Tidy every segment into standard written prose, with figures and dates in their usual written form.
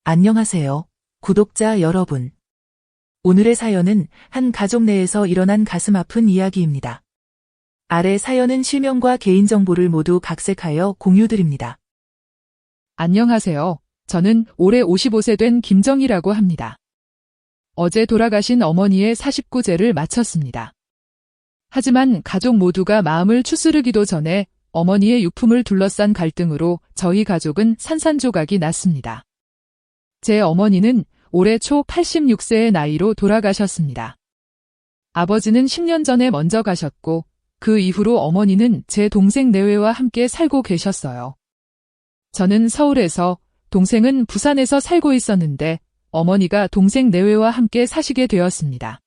안녕하세요, 구독자 여러분. 오늘의 사연은 한 가족 내에서 일어난 가슴 아픈 이야기입니다. 아래 사연은 실명과 개인정보를 모두 각색하여 공유드립니다. 안녕하세요. 저는 올해 55세 된 김정희라고 합니다. 어제 돌아가신 어머니의 49제를 마쳤습니다. 하지만 가족 모두가 마음을 추스르기도 전에 어머니의 유품을 둘러싼 갈등으로 저희 가족은 산산조각이 났습니다. 제 어머니는 올해 초 86세의 나이로 돌아가셨습니다. 아버지는 10년 전에 먼저 가셨고 그 이후로 어머니는 제 동생 내외와 함께 살고 계셨어요. 저는 서울에서, 동생은 부산에서 살고 있었는데 어머니가 동생 내외와 함께 사시게 되었습니다.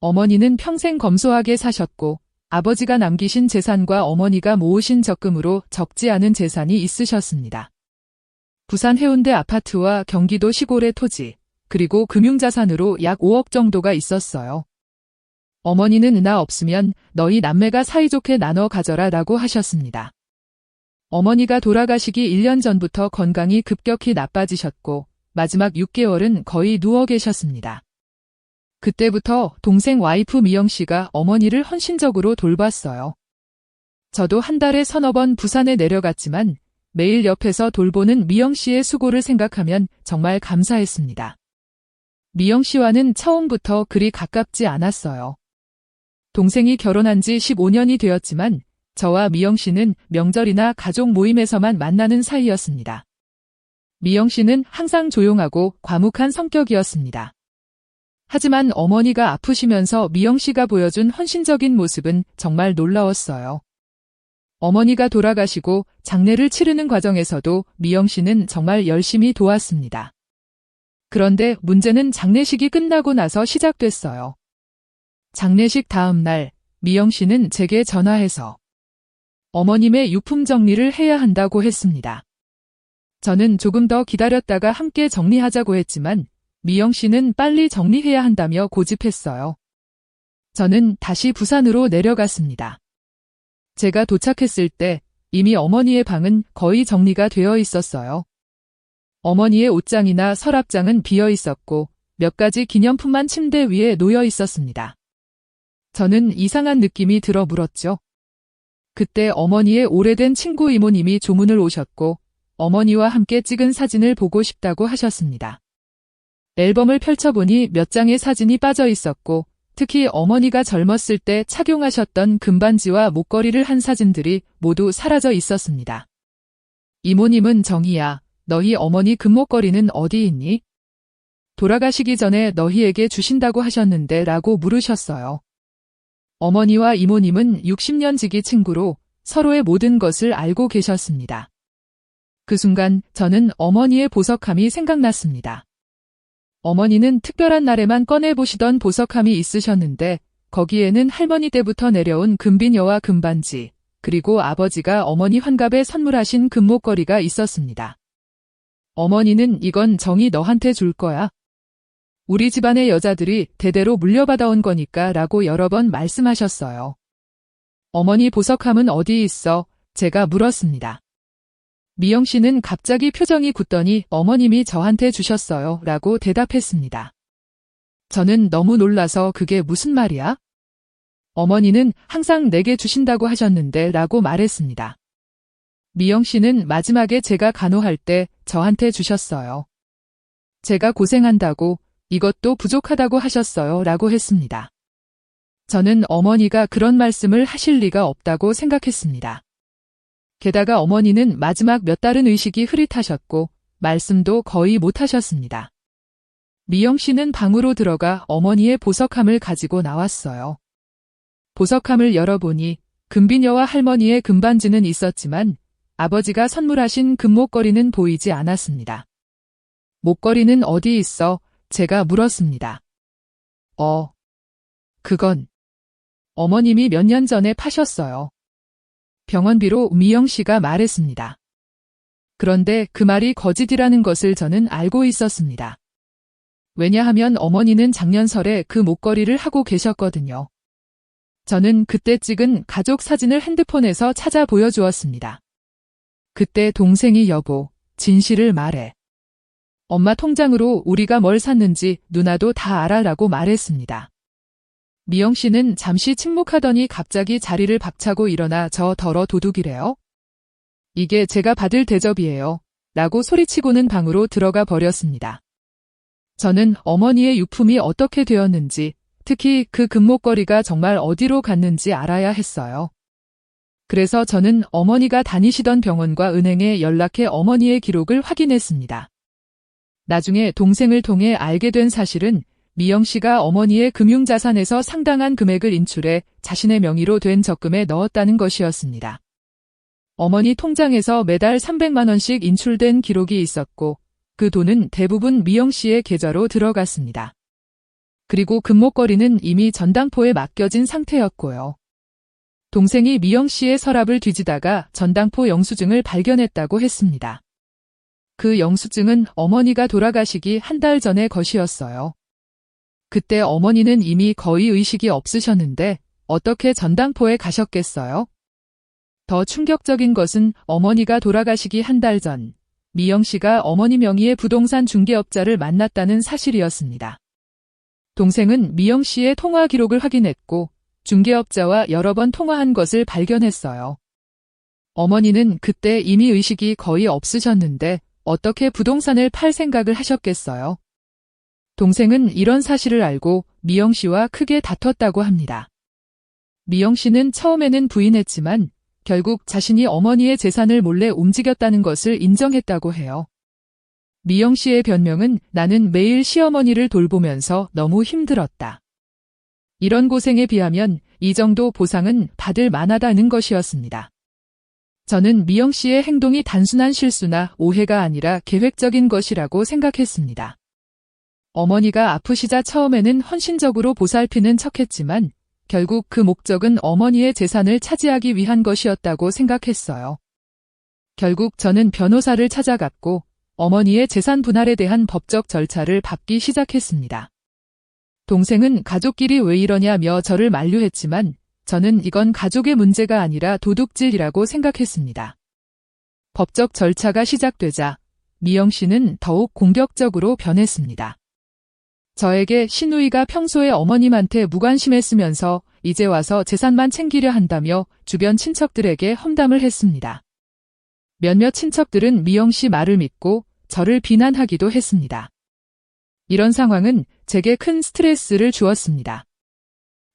어머니는 평생 검소하게 사셨고 아버지가 남기신 재산과 어머니가 모으신 적금으로 적지 않은 재산이 있으셨습니다. 부산 해운대 아파트와 경기도 시골의 토지, 그리고 금융자산으로 약 5억 정도가 있었어요. 어머니는 나 없으면 너희 남매가 사이좋게 나눠 가져라 라고 하셨습니다. 어머니가 돌아가시기 1년 전부터 건강이 급격히 나빠지셨고 마지막 6개월은 거의 누워 계셨습니다. 그때부터 동생 와이프 미영 씨가 어머니를 헌신적으로 돌봤어요. 저도 한 달에 서너 번 부산에 내려갔지만 매일 옆에서 돌보는 미영 씨의 수고를 생각하면 정말 감사했습니다. 미영 씨와는 처음부터 그리 가깝지 않았어요. 동생이 결혼한 지 15년이 되었지만 저와 미영 씨는 명절이나 가족 모임에서만 만나는 사이였습니다. 미영 씨는 항상 조용하고 과묵한 성격이었습니다. 하지만 어머니가 아프시면서 미영 씨가 보여준 헌신적인 모습은 정말 놀라웠어요. 어머니가 돌아가시고 장례를 치르는 과정에서도 미영 씨는 정말 열심히 도왔습니다. 그런데 문제는 장례식이 끝나고 나서 시작됐어요. 장례식 다음 날, 미영 씨는 제게 전화해서 어머님의 유품 정리를 해야 한다고 했습니다. 저는 조금 더 기다렸다가 함께 정리하자고 했지만 미영 씨는 빨리 정리해야 한다며 고집했어요. 저는 다시 부산으로 내려갔습니다. 제가 도착했을 때 이미 어머니의 방은 거의 정리가 되어 있었어요. 어머니의 옷장이나 서랍장은 비어 있었고 몇 가지 기념품만 침대 위에 놓여 있었습니다. 저는 이상한 느낌이 들어 물었죠. 그때 어머니의 오래된 친구 이모님이 조문을 오셨고 어머니와 함께 찍은 사진을 보고 싶다고 하셨습니다. 앨범을 펼쳐보니 몇 장의 사진이 빠져 있었고 특히 어머니가 젊었을 때 착용하셨던 금반지와 목걸이를 한 사진들이 모두 사라져 있었습니다. 이모님은 정희야, 너희 어머니 금목걸이는 어디 있니? 돌아가시기 전에 너희에게 주신다고 하셨는데 라고 물으셨어요. 어머니와 이모님은 60년 지기 친구로 서로의 모든 것을 알고 계셨습니다. 그 순간 저는 어머니의 보석함이 생각났습니다. 어머니는 특별한 날에만 꺼내보시던 보석함이 있으셨는데 거기에는 할머니 때부터 내려온 금비녀와 금반지, 그리고 아버지가 어머니 환갑에 선물하신 금목걸이가 있었습니다. 어머니는 이건 정희 너한테 줄 거야. 우리 집안의 여자들이 대대로 물려받아온 거니까 라고 여러 번 말씀하셨어요. 어머니 보석함은 어디 있어? 제가 물었습니다. 미영 씨는 갑자기 표정이 굳더니 어머님이 저한테 주셨어요 라고 대답했습니다. 저는 너무 놀라서 그게 무슨 말이야? 어머니는 항상 내게 주신다고 하셨는데 라고 말했습니다. 미영 씨는 마지막에 제가 간호할 때 저한테 주셨어요. 제가 고생한다고 이것도 부족하다고 하셨어요 라고 했습니다. 저는 어머니가 그런 말씀을 하실 리가 없다고 생각했습니다. 게다가 어머니는 마지막 몇 달은 의식이 흐릿하셨고 말씀도 거의 못하셨습니다. 미영 씨는 방으로 들어가 어머니의 보석함을 가지고 나왔어요. 보석함을 열어보니 금비녀와 할머니의 금반지는 있었지만 아버지가 선물하신 금목걸이는 보이지 않았습니다. 목걸이는 어디 있어? 제가 물었습니다. 그건 어머님이 몇 년 전에 파셨어요. 병원비로 미영 씨가 말했습니다. 그런데 그 말이 거짓이라는 것을 저는 알고 있었습니다. 왜냐하면 어머니는 작년 설에 그 목걸이를 하고 계셨거든요. 저는 그때 찍은 가족 사진을 핸드폰에서 찾아 보여주었습니다. 그때 동생이 여보, 진실을 말해. 엄마 통장으로 우리가 뭘 샀는지 누나도 다 알아라고 말했습니다. 미영 씨는 잠시 침묵하더니 갑자기 자리를 박차고 일어나 저 더러 도둑이래요? 이게 제가 받을 대접이에요. 라고 소리치고는 방으로 들어가 버렸습니다. 저는 어머니의 유품이 어떻게 되었는지, 특히 그 금목걸이가 정말 어디로 갔는지 알아야 했어요. 그래서 저는 어머니가 다니시던 병원과 은행에 연락해 어머니의 기록을 확인했습니다. 나중에 동생을 통해 알게 된 사실은 미영 씨가 어머니의 금융자산에서 상당한 금액을 인출해 자신의 명의로 된 적금에 넣었다는 것이었습니다. 어머니 통장에서 매달 300만 원씩 인출된 기록이 있었고 그 돈은 대부분 미영 씨의 계좌로 들어갔습니다. 그리고 금목걸이는 이미 전당포에 맡겨진 상태였고요. 동생이 미영 씨의 서랍을 뒤지다가 전당포 영수증을 발견했다고 했습니다. 그 영수증은 어머니가 돌아가시기 한 달 전의 것이었어요. 그때 어머니는 이미 거의 의식이 없으셨는데 어떻게 전당포에 가셨겠어요? 더 충격적인 것은 어머니가 돌아가시기 한 달 전, 미영 씨가 어머니 명의의 부동산 중개업자를 만났다는 사실이었습니다. 동생은 미영 씨의 통화 기록을 확인했고 중개업자와 여러 번 통화한 것을 발견했어요. 어머니는 그때 이미 의식이 거의 없으셨는데 어떻게 부동산을 팔 생각을 하셨겠어요? 동생은 이런 사실을 알고 미영 씨와 크게 다퉜다고 합니다. 미영 씨는 처음에는 부인했지만 결국 자신이 어머니의 재산을 몰래 움직였다는 것을 인정했다고 해요. 미영 씨의 변명은 나는 매일 시어머니를 돌보면서 너무 힘들었다. 이런 고생에 비하면 이 정도 보상은 받을 만하다는 것이었습니다. 저는 미영 씨의 행동이 단순한 실수나 오해가 아니라 계획적인 것이라고 생각했습니다. 어머니가 아프시자 처음에는 헌신적으로 보살피는 척했지만 결국 그 목적은 어머니의 재산을 차지하기 위한 것이었다고 생각했어요. 결국 저는 변호사를 찾아갔고 어머니의 재산 분할에 대한 법적 절차를 밟기 시작했습니다. 동생은 가족끼리 왜 이러냐며 저를 만류했지만 저는 이건 가족의 문제가 아니라 도둑질이라고 생각했습니다. 법적 절차가 시작되자 미영 씨는 더욱 공격적으로 변했습니다. 저에게 시누이가 평소에 어머님한테 무관심했으면서 이제 와서 재산만 챙기려 한다며 주변 친척들에게 험담을 했습니다. 몇몇 친척들은 미영 씨 말을 믿고 저를 비난하기도 했습니다. 이런 상황은 제게 큰 스트레스를 주었습니다.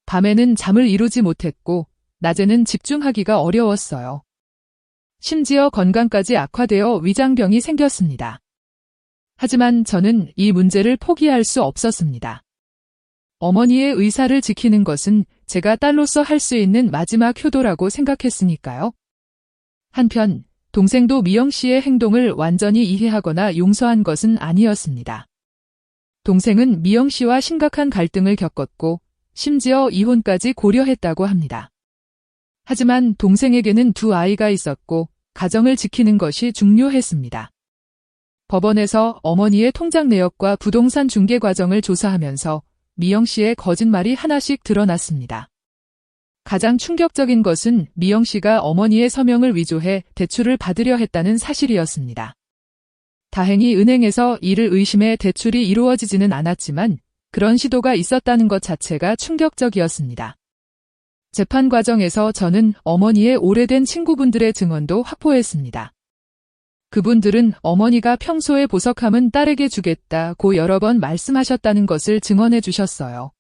밤에는 잠을 이루지 못했고 낮에는 집중하기가 어려웠어요. 심지어 건강까지 악화되어 위장병이 생겼습니다. 하지만 저는 이 문제를 포기할 수 없었습니다. 어머니의 의사를 지키는 것은 제가 딸로서 할 수 있는 마지막 효도라고 생각했으니까요. 한편 동생도 미영 씨의 행동을 완전히 이해하거나 용서한 것은 아니었습니다. 동생은 미영 씨와 심각한 갈등을 겪었고 심지어 이혼까지 고려했다고 합니다. 하지만 동생에게는 두 아이가 있었고 가정을 지키는 것이 중요했습니다. 법원에서 어머니의 통장 내역과 부동산 중개 과정을 조사하면서 미영 씨의 거짓말이 하나씩 드러났습니다. 가장 충격적인 것은 미영 씨가 어머니의 서명을 위조해 대출을 받으려 했다는 사실이었습니다. 다행히 은행에서 이를 의심해 대출이 이루어지지는 않았지만 그런 시도가 있었다는 것 자체가 충격적이었습니다. 재판 과정에서 저는 어머니의 오래된 친구분들의 증언도 확보했습니다. 그분들은 어머니가 평소에 보석함은 딸에게 주겠다고 여러 번 말씀하셨다는 것을 증언해 주셨어요.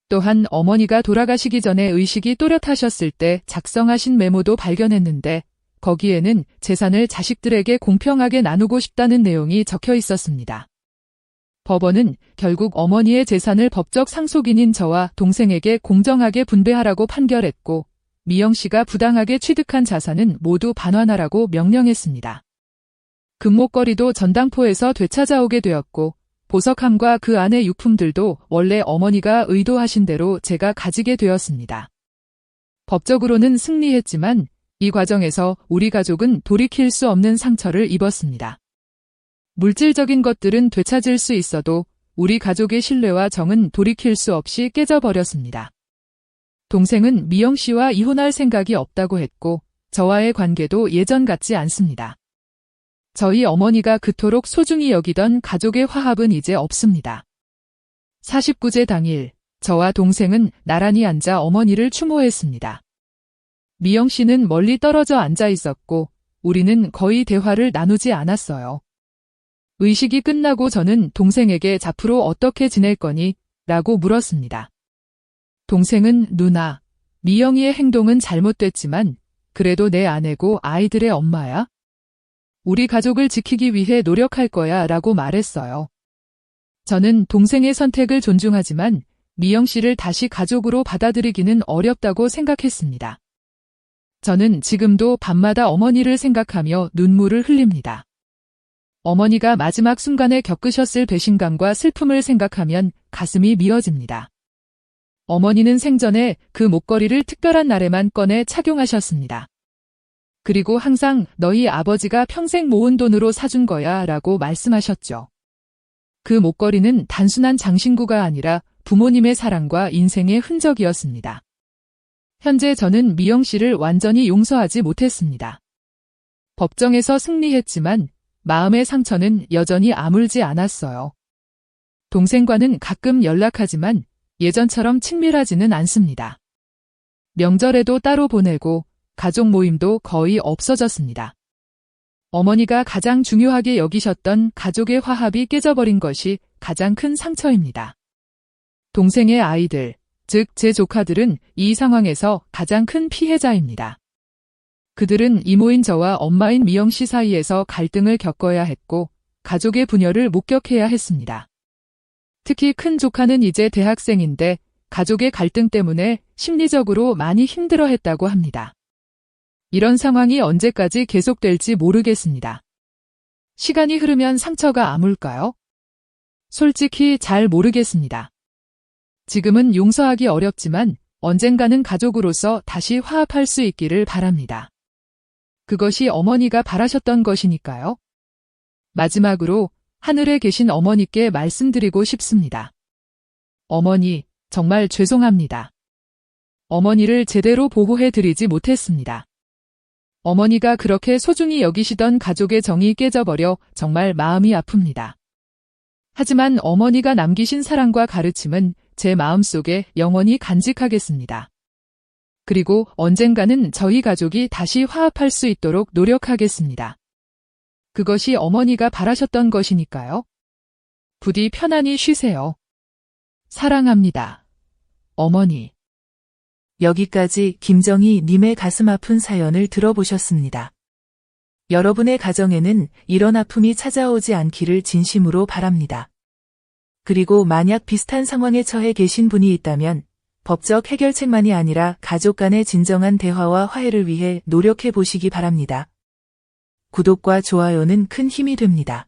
또한 어머니가 돌아가시기 전에 의식이 또렷하셨을 때 작성하신 메모도 발견했는데 거기에는 재산을 자식들에게 공평하게 나누고 싶다는 내용이 적혀 있었습니다. 법원은 결국 어머니의 재산을 법적 상속인인 저와 동생에게 공정하게 분배하라고 판결했고 미영 씨가 부당하게 취득한 자산은 모두 반환하라고 명령했습니다. 금목걸이도 전당포에서 되찾아오게 되었고 보석함과 그 안의 유품들도 원래 어머니가 의도하신 대로 제가 가지게 되었습니다. 법적으로는 승리했지만 이 과정에서 우리 가족은 돌이킬 수 없는 상처를 입었습니다. 물질적인 것들은 되찾을 수 있어도 우리 가족의 신뢰와 정은 돌이킬 수 없이 깨져버렸습니다. 동생은 미영 씨와 이혼할 생각이 없다고 했고 저와의 관계도 예전 같지 않습니다. 저희 어머니가 그토록 소중히 여기던 가족의 화합은 이제 없습니다. 49제 당일, 저와 동생은 나란히 앉아 어머니를 추모했습니다. 미영 씨는 멀리 떨어져 앉아 있었고, 우리는 거의 대화를 나누지 않았어요. 의식이 끝나고 저는 동생에게 앞으로 어떻게 지낼 거니? 라고 물었습니다. 동생은 누나, 미영이의 행동은 잘못됐지만 그래도 내 아내고 아이들의 엄마야. 우리 가족을 지키기 위해 노력할 거야 라고 말했어요. 저는 동생의 선택을 존중하지만 미영 씨를 다시 가족으로 받아들이기는 어렵다고 생각했습니다. 저는 지금도 밤마다 어머니를 생각하며 눈물을 흘립니다. 어머니가 마지막 순간에 겪으셨을 배신감과 슬픔을 생각하면 가슴이 미어집니다. 어머니는 생전에 그 목걸이를 특별한 날에만 꺼내 착용하셨습니다. 그리고 항상 너희 아버지가 평생 모은 돈으로 사준 거야 라고 말씀하셨죠. 그 목걸이는 단순한 장신구가 아니라 부모님의 사랑과 인생의 흔적이었습니다. 현재 저는 미영 씨를 완전히 용서하지 못했습니다. 법정에서 승리했지만 마음의 상처는 여전히 아물지 않았어요. 동생과는 가끔 연락하지만 예전처럼 친밀하지는 않습니다. 명절에도 따로 보내고 가족 모임도 거의 없어졌습니다. 어머니가 가장 중요하게 여기셨던 가족의 화합이 깨져버린 것이 가장 큰 상처입니다. 동생의 아이들, 즉 제 조카들은 이 상황에서 가장 큰 피해자입니다. 그들은 이모인 저와 엄마인 미영 씨 사이에서 갈등을 겪어야 했고 가족의 분열을 목격해야 했습니다. 특히 큰 조카는 이제 대학생인데 가족의 갈등 때문에 심리적으로 많이 힘들어했다고 합니다. 이런 상황이 언제까지 계속될지 모르겠습니다. 시간이 흐르면 상처가 아물까요? 솔직히 잘 모르겠습니다. 지금은 용서하기 어렵지만 언젠가는 가족으로서 다시 화합할 수 있기를 바랍니다. 그것이 어머니가 바라셨던 것이니까요. 마지막으로 하늘에 계신 어머니께 말씀드리고 싶습니다. 어머니, 정말 죄송합니다. 어머니를 제대로 보호해드리지 못했습니다. 어머니가 그렇게 소중히 여기시던 가족의 정이 깨져버려 정말 마음이 아픕니다. 하지만 어머니가 남기신 사랑과 가르침은 제 마음속에 영원히 간직하겠습니다. 그리고 언젠가는 저희 가족이 다시 화합할 수 있도록 노력하겠습니다. 그것이 어머니가 바라셨던 것이니까요. 부디 편안히 쉬세요. 사랑합니다. 어머니. 여기까지 김정희 님의 가슴 아픈 사연을 들어보셨습니다. 여러분의 가정에는 이런 아픔이 찾아오지 않기를 진심으로 바랍니다. 그리고 만약 비슷한 상황에 처해 계신 분이 있다면 법적 해결책만이 아니라 가족 간의 진정한 대화와 화해를 위해 노력해 보시기 바랍니다. 구독과 좋아요는 큰 힘이 됩니다.